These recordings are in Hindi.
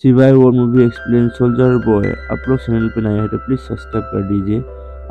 शिवाय और मूवी एक्सप्लेन सोल्जर बॉय। आप लोग चैनल पे नए हैं तो प्लीज सब्सक्राइब कर दीजिए।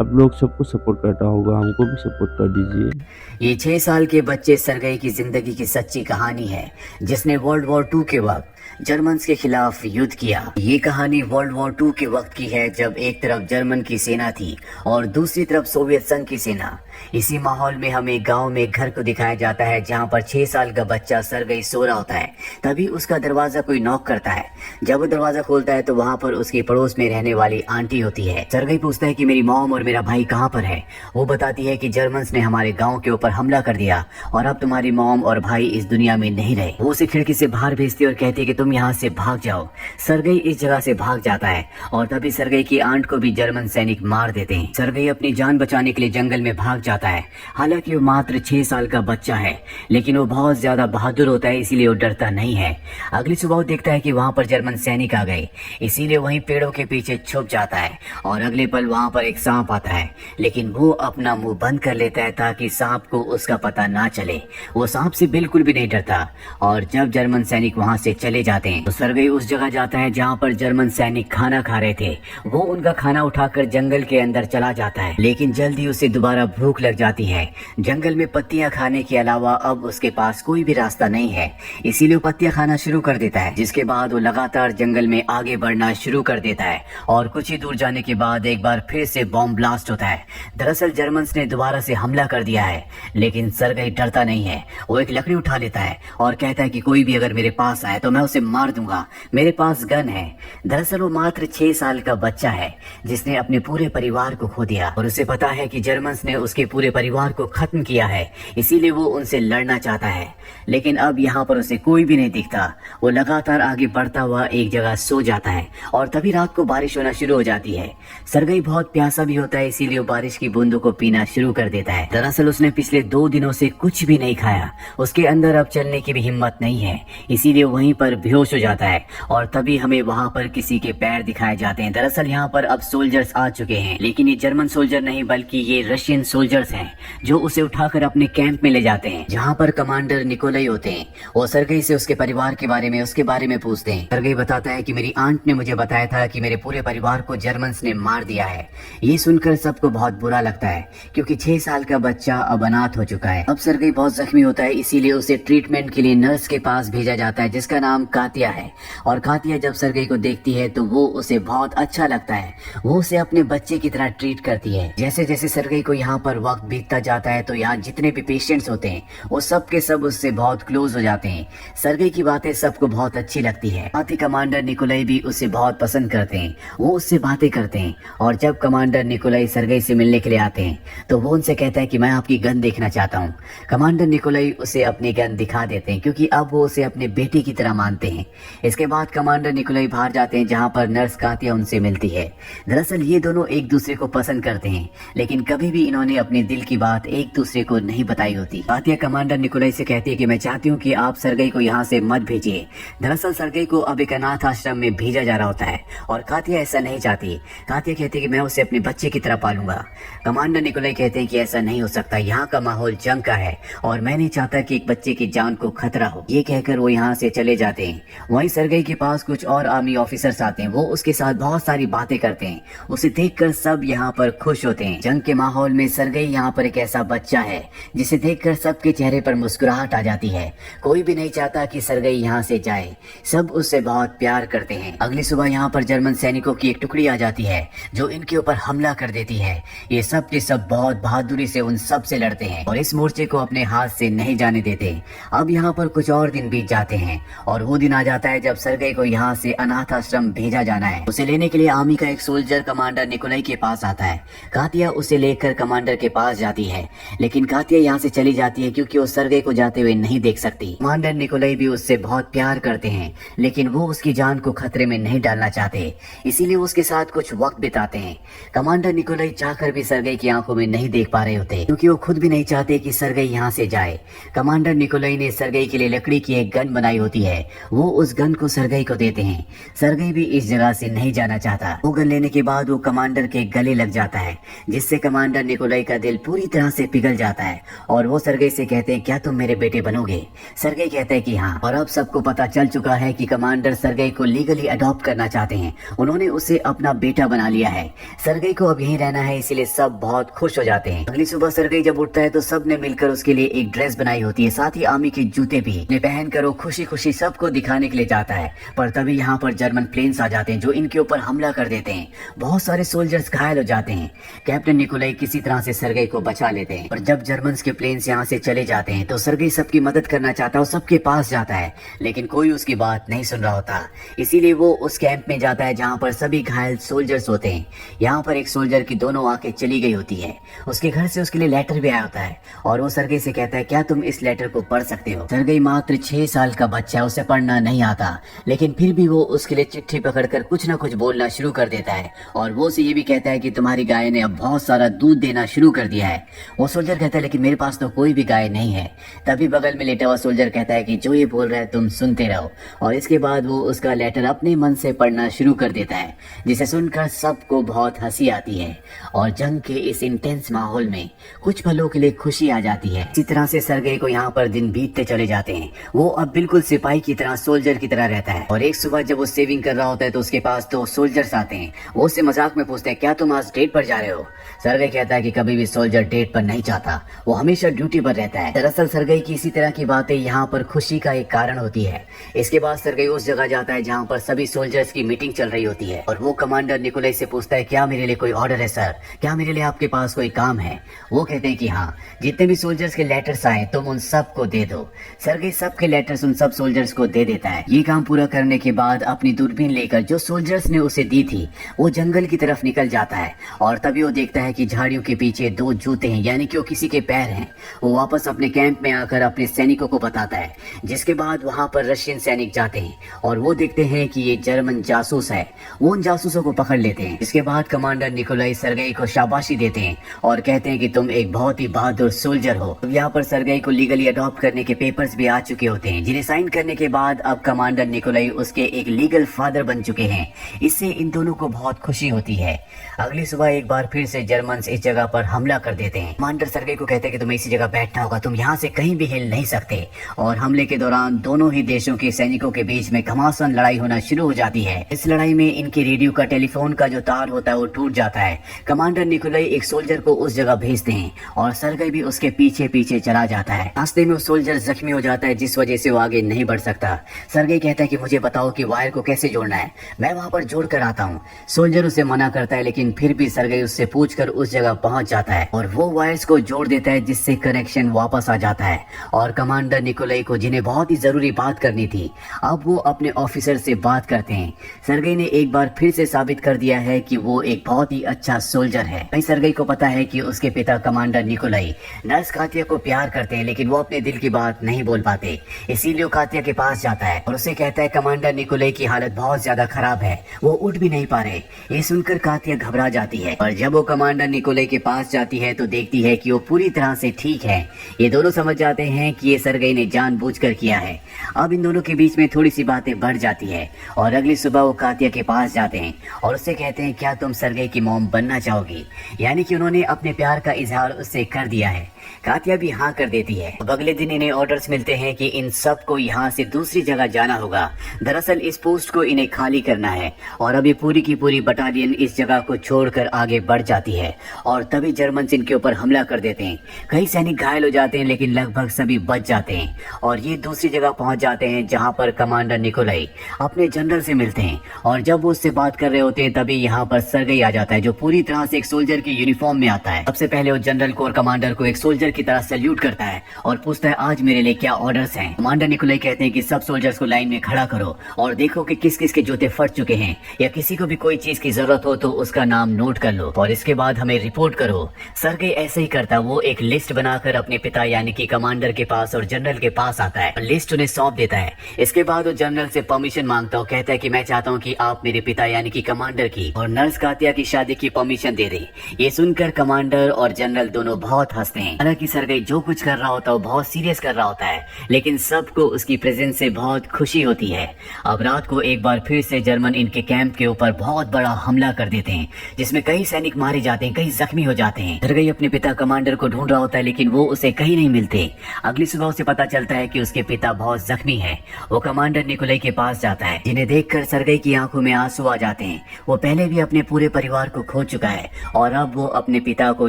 आप लोग सबको सपोर्ट करता होगा, हमको भी सपोर्ट कर दीजिए। ये 6 साल के बच्चे सरगई की जिंदगी की सच्ची कहानी है, जिसने वर्ल्ड वॉर टू के वक्त जर्मन्स के खिलाफ युद्ध किया। ये कहानी वर्ल्ड वॉर टू के वक्त की है, जब एक तरफ जर्मन की सेना थी और दूसरी तरफ सोवियत संघ की सेना। इसी माहौल में हमें गांव में घर को दिखाया जाता है, जहां पर 6 साल का बच्चा सरगई सो रहा होता है। तभी उसका दरवाजा कोई नॉक करता है। जब वो दरवाजा खोलता है तो वहां पर उसके पड़ोस में रहने वाली आंटी होती है। सरगई पूछता है कि मेरी मॉम और मेरा भाई कहाँ पर है। वो बताती है कि जर्मन्स ने हमारे गाँव के ऊपर हमला कर दिया और अब तुम्हारी मॉम और भाई इस दुनिया में नहीं रहे। वो उसे खिड़की से बाहर भेजती है और कहती है कि तुम यहाँ से भाग जाओ। सरगई इस जगह से भाग जाता है और तभी सरगई की आंट को भी जर्मन सैनिक मार देते हैं। सरगई अपनी जान बचाने के लिए जंगल में भाग जाता है। हालांकि वो मात्र 6 साल का बच्चा है, लेकिन वो बहुत ज्यादा बहादुर होता है, इसीलिए वो डरता नहीं है। अगली सुबह वो देखता है कि वहाँ पर जर्मन सैनिक आ गए, इसीलिए वहीं पेड़ों के पीछे छुप जाता है और अगले पल वहाँ पर एक सांप आता है, लेकिन वो अपना मुंह बंद कर लेता है ताकि सांप को उसका पता ना चले। वो सांप से बिल्कुल भी नहीं डरता और जब जर्मन सैनिक वहां से चले जाते हैं तो सरगई उस जगह जाता है जहां पर जर्मन सैनिक खाना खा रहे थे। वो उनका खाना उठाकर जंगल के अंदर चला जाता है, लेकिन जल्दी उसे दोबारा भूख लग जाती है। जंगल में पत्तियां खाने के अलावा अब उसके पास कोई भी रास्ता नहीं है, इसीलिए वो पत्तियां खाना शुरू कर देता है। जिसके बाद वो लगातार जंगल में आगे बढ़ना शुरू कर देता है और कुछ ही दूर जाने के बाद एक बार फिर से बॉम्ब ब्लास्ट होता है। दरअसल जर्मन्स ने दोबारा से हमला कर दिया है, लेकिन सरगई डरता नहीं है। वो एक लकड़ी उठा लेता है और कहता है कि कोई भी अगर मेरे पास आए तो मैं उसे मार दूंगा, मेरे पास गन है। दरअसल वो मात्र 6 साल का बच्चा है, जिसने अपने पूरे परिवार को खो दिया और उसे पता है कि जर्मन्स ने उसके पूरे परिवार को खत्म किया है, इसीलिए वो उनसे लड़ना चाहता है। लेकिन अब यहाँ पर उसे कोई भी नहीं दिखता। वो लगातार आगे बढ़ता हुआ एक जगह सो जाता है और तभी रात को बारिश होना शुरू हो जाती है। सरगई बहुत प्यासा भी होता है, इसीलिए वो बारिश की बूंदों को पीना शुरू कर देता है। दरअसल उसने पिछले 2 दिनों से कुछ भी नहीं खाया, उसके अंदर अब चलने की भी हिम्मत नहीं है, इसीलिए वहीं पर बेहोश हो जाता है और तभी हमें वहां पर किसी के पैर दिखाए जाते हैं। दरअसल यहाँ पर अब सोल्जर्स आ चुके हैं, लेकिन ये जर्मन सोल्जर नहीं बल्कि ये रशियन सोल्जर्स हैं, जो उसे उठाकर अपने कैंप में ले जाते हैं, जहाँ पर कमांडर निकोलाई होते हैं। वो सरगई से उसके परिवार के बारे में पूछते हैं। सरगई बताता है कि मेरी आंट ने मुझे बताया था कि मेरे पूरे परिवार को जर्मन्स ने मार दिया है। ये सुनकर सबको बहुत बुरा लगता है, क्योंकि 6 साल का बच्चा अब अनाथ हो चुका है। अब सरगई बहुत जख्मी होता है, इसीलिए उसे ट्रीटमेंट के लिए नर्स के पास भेजा जाता है, जिसका नाम कातिया है। और कातिया जब सरगई को देखती है तो वो उसे बहुत अच्छा लगता है। वो उसे अपने बच्चे की तरह ट्रीट करती है। जैसे जैसे सरगई को यहाँ पर वक्त बीतता जाता है तो यहाँ जितने भी पेशेंट्स होते हैं वो सब के सब उससे बहुत क्लोज हो जाते हैं। सरगई की बातें सबको बहुत अच्छी लगती है। साथ ही कमांडर निकोलाई भी उसे बहुत पसंद करते हैं। वो उससे बातें करते हैं और जब कमांडर निकोलाई सरगई से मिलने के लिए आते हैं तो वो उनसे कहता है कि मैं आपकी गन देखना चाहता हूँ। कमांडर निकोलाई उसे अपनी गन दिखा देते हैं, क्योंकि अब वो उसे अपने बेटे की तरह मानते हैं। इसके बाद कमांडर निकोलाई बाहर जाते हैं, जहाँ पर नर्स कातिया उनसे मिलती है। दरअसल ये दोनों एक दूसरे को पसंद करते हैं, लेकिन कभी भी इन्होंने अपने दिल की बात एक दूसरे को नहीं बताई होती। कातिया कमांडर निकोलाई से कहती है कि मैं चाहती हूँ कि आप सरगई को यहाँ से मत भेजिए। दरअसल सरगई को अब एक अनाथ आश्रम में भेजा जा रहा होता है और कातिया ऐसा नहीं चाहती। कातिया कहती है कि मैं उसे अपने बच्चे की तरह पालूंगा। कमांडर निकोलाई कहते हैं कि ऐसा नहीं हो सकता, यहाँ का माहौल जंग का है और मैं नहीं चाहता कि एक बच्चे की जान को खतरा हो। ये कहकर वो यहाँ से चले जाते हैं। वहीं सरगई के पास कुछ और आर्मी ऑफिसर्स आते हैं। वो उसके साथ बहुत सारी बातें करते हैं। उसे देखकर सब यहाँ पर खुश होते हैं। जंग के माहौल में सरगई यहाँ पर एक ऐसा बच्चा है जिसे देखकर सबके चेहरे पर मुस्कुराहट आ जाती है। कोई भी नहीं चाहता कि सरगई यहाँ से जाए, सब उससे बहुत प्यार करते हैं। अगली सुबह यहाँ पर जर्मन सैनिकों की एक टुकड़ी आ जाती है जो इनके ऊपर हमला कर देती है। ये सब के सब बहुत बहादुरी से उन सब से लड़ते हैं और इस मोर्चे को अपने हाथ से नहीं जाने देते। अब यहाँ पर कुछ और दिन बीत जाते हैं और वो दिन आ जाता है जब सरगई को यहाँ से अनाथ आश्रम भेजा जाना है। उसे लेने के लिए आर्मी का एक सोल्जर कमांडर निकोलाई के पास आता है। कातिया उसे लेकर कमांडर के पास जाती है, लेकिन कातिया यहाँ से चली जाती है क्योंकि वो सरगई को जाते हुए नहीं देख सकती। कमांडर निकोलाई भी उससे बहुत प्यार करते हैं, लेकिन वो उसकी जान को खतरे में नहीं डालना चाहते, इसीलिए वो उसके साथ कुछ वक्त बिताते हैं। कमांडर निकोलाई चाहकर भी सरगई की आंखों में नहीं देख पा रहे होते, क्योंकि वो खुद भी नहीं चाहते कि सरगई यहाँ से जाए। कमांडर निकोलाई ने सरगई के लिए लकड़ी की एक गन बनाई होती है। वो उस गन को सरगई को देते हैं। सरगई भी इस जगह से नहीं जाना चाहता। वो गन लेने के बाद वो कमांडर के गले लग जाता है, जिससे कमांडर निकोलाई का दिल पूरी तरह से पिघल जाता है और वो सरगई से कहते हैं क्या तुम मेरे बेटे बनोगे। सरगई कहता है कि हाँ। और अब सबको पता चल चुका है कि कमांडर सरगई को लीगली अडॉप्ट करना चाहते हैं, उन्होंने उसे अपना बेटा बना लिया है। सरगई को अब यहीं रहना है, इसीलिए सब बहुत खुश हो जाते हैं। अगली सुबह सरगई जब उठता है तो सब ने मिलकर उसके लिए एक ड्रेस बनाई होती है, साथ ही आर्मी के जूते भी पहनकर वो खुशी खुशी सबको दिखाने के लिए जाता है। पर तभी यहाँ पर जर्मन प्लेन्स आ जाते हैं जो इनके ऊपर हमला कर देते हैं। बहुत सारे सोल्जर्स घायल हो जाते हैं। कैप्टन निकोलाई किसी तरह से सरगई को बचा लेते हैं। पर जब जर्मन्स के प्लेन्स यहाँ से चले जाते हैं तो सरगई सबकी मदद करना चाहता है और सबके पास जाता है, लेकिन कोई उसकी बात नहीं सुन रहा होता। इसीलिए वो उस कैंप में जाता है जहाँ पर सभी घायल सोल्जर्स होते हैं। यहाँ पर एक सोल्जर की दोनों आंखें चली गई होती है। उसके घर से उसके लिए लेटर भी आया होता है और वो सरगई से कहता है क्या तुम इस लेटर को पढ़ सकते हो। सरगई मात्र 6 साल का बच्चा है, उसे पढ़ना नहीं आता, लेकिन फिर भी वो उसके लिए चिट्ठी पकड़कर कुछ ना कुछ बोलना शुरू कर देता है और वो उसे ये भी कहता है कि तुम्हारी गाय ने अब बहुत सारा दूध देना शुरू कर दिया है। वो सोल्जर कहता है लेकिन मेरे पास तो कोई भी गाय नहीं है। तभी बगल में लेटा हुआ सोल्जर कहता है कि जो ये बोल रहा है तुम सुनते रहो। और इसके बाद वो उसका लेटर अपने मन से पढ़ना शुरू कर देता है, जिसे सुनकर सबको बहुत हंसी आती है और जंग के इस इंटेंस माहौल में कुछ पलों के लिए खुशी आ जाती है। इसी तरह से सरगई को यहाँ पर दिन बीतते चले जाते हैं। वो अब बिल्कुल सिपाही की तरह, सोल्जर की तरह रहता है। और एक सुबह जब वो सेविंग कर रहा होता है तो उसके पास 2 सोल्जर्स आते हैं। वो उससे मजाक में पूछते हैं क्या तुम आज डेट पर जा रहे हो। सरगई कहता है कि कभी भी सोल्जर डेट पर नहीं जाता, वो हमेशा ड्यूटी पर रहता है। दरअसल सरगई की इसी तरह की बातें यहाँ पर खुशी का एक कारण होती है। इसके बाद सरगई उस जगह जाता है जहाँ पर सभी सोल्जर्स की मीटिंग चल रही होती है और वो कमांडर निकोलाई से पूछता है क्या मेरे लिए कोई ऑर्डर है सर, क्या मेरे लिए आपके पास कोई काम है। वो कहते हैं कि हाँ, जितने भी सोल्जर्स के लेटर्स आए तुम उन सबको दे दो। सरगई सबके लेटर्स उन सब सोल्जर्स को दे देता है। ये काम पूरा करने के बाद अपनी दूरबीन लेकर जो सोल्जर्स ने उसे दी थी वो जंगल की तरफ निकल जाता है और तभी वो देखता है कि झाड़ियों के पीछे 2 जूते हैं, यानी कि वो किसी के पैर हैं। वो वापस अपने कैंप में आकर अपने सैनिकों को बताता है, जिसके बाद वहां पर रशियन सैनिक जाते हैं और वो देखते हैं कि ये जर्मन जासूस है। वो उन जासूसों को पकड़ लेते हैं। इसके बाद कमांडर निकोलाई सरगई को शाबाशी देते हैं और कहते हैं कि तुम एक बहुत ही बहादुर सोल्जर हो। यहाँ पर सरगई को लीगली अडॉप्ट करने के पेपर्स भी आ चुके होते हैं, जिन्हें साइन करने के बाद अब कमांडर निकोलाई उसके एक लीगल फादर बन चुके हैं। इससे इन दोनों को बहुत खुशी होती है। अगली सुबह एक बार फिर से जर्मन्स इस जगह पर हमला कर देते हैं। कमांडर सरगई को कहते हैं कि तुम्हें इसी जगह बैठना होगा, तुम यहाँ से कहीं भी हिल नहीं सकते। और हमले के दौरान दोनों ही देशों के सैनिकों के बीच में घमासान लड़ाई होना शुरू हो जाती है। इस लड़ाई में इनके रेडियो का टेलीफोन का जो तार होता है वो टूट जाता है। कमांडर निकोलाई एक सोल्जर को उस जगह भेजते हैं और सरगई भी उसके पीछे पीछे चला जाता है। रास्ते में वो सोल्जर जख्मी हो जाता है, जिस वजह से वो आगे नहीं बढ़ सकता। सरगई कहता है कि मुझे बताओ कि वायर को कैसे जोड़ना है, मैं वहां पर जोड़ कर आता हूँ। सोल्जर उसे मना करता है, लेकिन फिर भी सरगई उससे पूछकर उस जगह पहुंच जाता है और वो वायर्स को जोड़ देता है, जिससे कनेक्शन वापस आ जाता है। और कमांडर निकोलाई को, जिन्हें बहुत ही जरूरी बात करनी थी, अब वो अपने ऑफिसर से बात करते हैं। सरगई ने एक बार फिर से साबित कर दिया है कि वो एक बहुत ही अच्छा सोल्जर है। भाई सरगई को पता है कि उसके पिता कमांडर निकोलाई नर्स कातिया को प्यार करते हैं, लेकिन वो अपने दिल की बात नहीं बोल पाते। इसीलिए वो कातिया के पास जाता है और उसे कहता है कमांडर निकोलाई की हालत बहुत ज्यादा खराब है, वो उठ भी नहीं पा रहे। ये सुनकर कातिया घबरा जाती है और जब वो कमांडर निकोलाई के पास जाती है तो देखती है कि वो पूरी तरह से ठीक है। ये दोनों समझ जाते हैं कि ये सरगई ने जानबूझकर किया है। अब इन दोनों के बीच में थोड़ी सी बातें बढ़ जाती है और अगली सुबह वो कातिया के पास जाते हैं और उससे कहते हैं क्या तुम सरगई की मॉम बनना चाहोगी, यानी कि उन्होंने अपने प्यार का इजहार उससे कर दिया है। कातिया भी हाँ कर देती है। अब अगले दिन इन्हें ऑर्डर्स मिलते हैं कि इन सब को यहाँ से दूसरी जगह जाना होगा। दरअसल इस पोस्ट को इन्हें खाली करना है और अभी पूरी की पूरी बटालियन इस जगह को छोड़कर आगे बढ़ जाती है और तभी जर्मन इनके ऊपर हमला कर देते हैं। कई सैनिक घायल हो जाते हैं, लेकिन लगभग सभी बच जाते हैं और ये दूसरी जगह पहुंच जाते हैं जहाँ पर कमांडर निकोलाई अपने जनरल से मिलते हैं। और जब वो उससे बात कर रहे होते हैं तभी यहाँ पर सरगई आ जाता है, जो पूरी तरह से एक सोल्जर की यूनिफॉर्म में आता है। सबसे पहले वो जनरल को और कमांडर को एक सोल्जर की तरह सैल्यूट करता है और पूछता है आज मेरे लिए क्या ऑर्डर्स हैं। कमांडर निकोलाई कहते हैं कि सब सोल्जर्स को लाइन में खड़ा करो और देखो कि किस किस के जूते फट चुके हैं, या किसी को भी कोई चीज की जरूरत हो तो उसका नाम नोट कर लो और इसके बाद हमें रिपोर्ट करो। सरगई ऐसे ही करता, वो एक लिस्ट बनाकर अपने पिता यानी कि कमांडर के पास और जनरल के पास आता है, लिस्ट उन्हें सौंप देता है। इसके बाद वो जनरल से परमिशन मांगता है, कहता है कि मैं चाहता हूँ कि आप मेरे पिता यानी कि कमांडर की और नर्स कातिया की शादी की परमिशन दे दें। ये सुनकर कमांडर और जनरल दोनों बहुत हंसते हैं। हालांकि सरगई जो कुछ कर रहा होता है वो बहुत सीरियस कर रहा होता है, लेकिन सबको उसकी प्रेजेंस से बहुत खुशी होती है। अब रात को एक बार फिर से जर्मन इनके कैंप के ऊपर बहुत बड़ा हमला कर देते हैं, जिसमें कई सैनिक मारे जाते हैं, कई जख्मी हो जाते जाते हैं। सरगई अपने पिता कमांडर को ढूंढ रहा होता है, लेकिन वो उसे कहीं नहीं मिलते। अगली सुबह उसे पता चलता है कि उसके पिता बहुत जख्मी है। वो कमांडर निकोलाई के पास जाता है, जिन्हें देखकर सरगई की आंखों में आंसू आ जाते हैं। वो पहले भी अपने पूरे परिवार को खो चुका है और अब वो अपने पिता को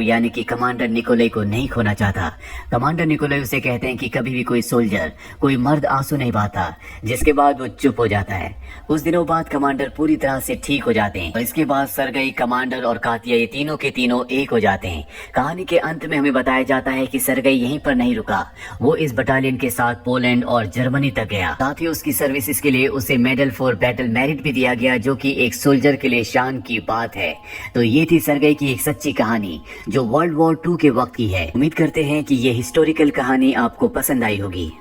यानी कि कमांडर निकोलाई को नहीं खोना चाहता। कमांडर निकोलाई उसे कहते हैं कि कभी भी कोई सोल्जर, कोई मर्द आंसू नहीं बहाता, जिसके बाद वो चुप हो जाता है। कुछ दिनों बाद कमांडर पूरी तरह से ठीक हो जाते हैं और इसके बाद सरगई, कमांडर और कातिया ये तीनों के तीनों एक हो जाते हैं। कहानी के अंत में हमें बताया जाता है कि सरगई यहीं पर नहीं रुका, वो इस बटालियन के साथ पोलैंड और जर्मनी तक गया। साथ ही उसकी सर्विसेज के लिए उसे मेडल फॉर बैटल मेरिट भी दिया गया, जो कि एक सोल्जर के लिए शान की बात है। तो ये थी सरगई की एक सच्ची कहानी जो वर्ल्ड वॉर 2 के वक्त की है। उम्मीद करते हैं कि ये हिस्टोरिकल कहानी आपको पसंद आई होगी।